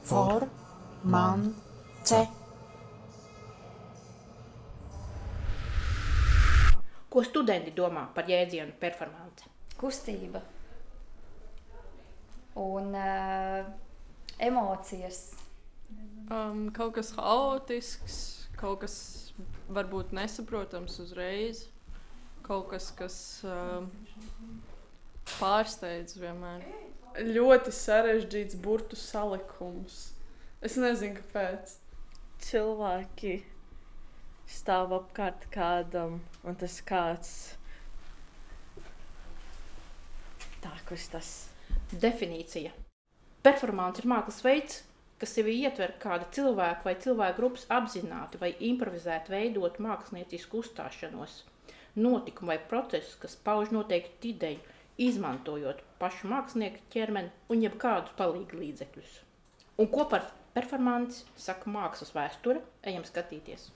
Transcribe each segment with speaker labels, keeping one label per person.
Speaker 1: Performance.
Speaker 2: Ko studenti domā par jēdzienu performance?
Speaker 3: Kustība un emocijas.
Speaker 4: Kaut kas haotisks, kaut kas varbūt nesaprotams uzreiz, kaut kas, kas pārsteidz vienmēr.
Speaker 1: Ļoti sarežģīts burtu salikums. Es nezinu, kāpēc.
Speaker 5: Cilvēki stāv apkārt kādam, un tas kāds tā kustas.
Speaker 2: Definīcija. Performance ir mākslas veids, kas sevi ietver kāda cilvēka vai cilvēku grupas apzināti vai improvizēt veidot māksliniecisku uzstāšanos, notikumu vai procesu, kas pauž noteikti ideju, izmantojot pašu mākslinieku ķermeni un jebkādus palīga līdzekļus. Un ko par performanci saka mākslas vēsture? Ejam skatīties.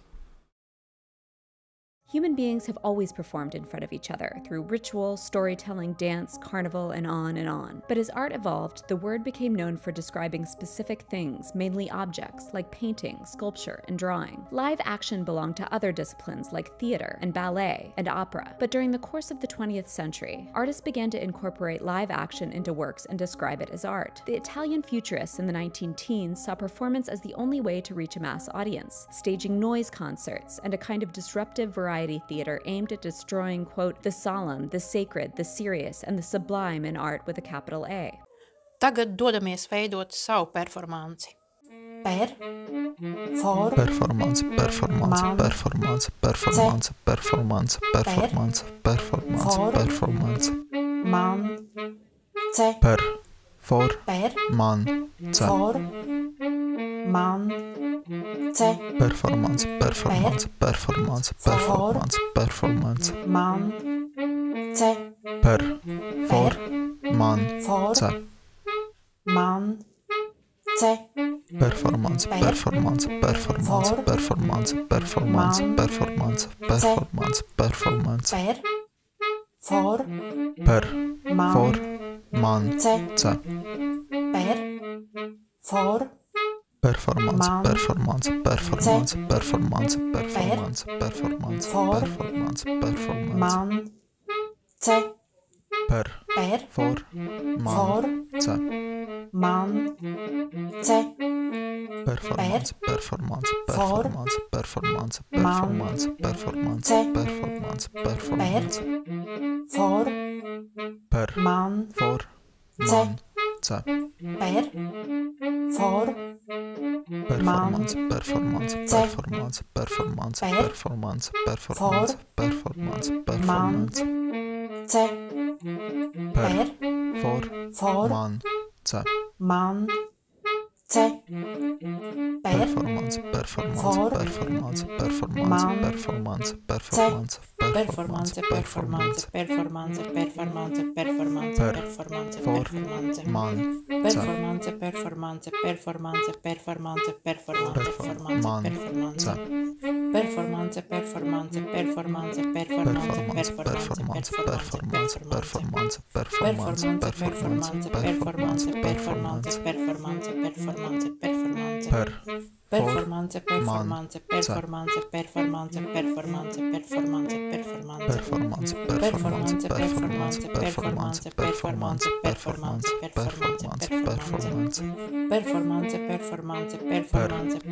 Speaker 6: Human beings have always performed in front of each other through ritual, storytelling, dance, carnival, and on and on. But as art evolved, the word became known for describing specific things, mainly objects, like painting, sculpture, and drawing. Live action belonged to other disciplines like theater and ballet and opera. But during the course of the 20th century, artists began to incorporate live action into works and describe it as art. The Italian futurists in the 19-teens saw performance as the only way to reach a mass audience, staging noise concerts and a kind of disruptive variety theater aimed at destroying, quote, the solemn, the sacred, the serious, and the sublime in art with a capital A.
Speaker 2: Tagad dodamies veidot savu performanci.
Speaker 7: Performance.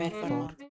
Speaker 1: Performance.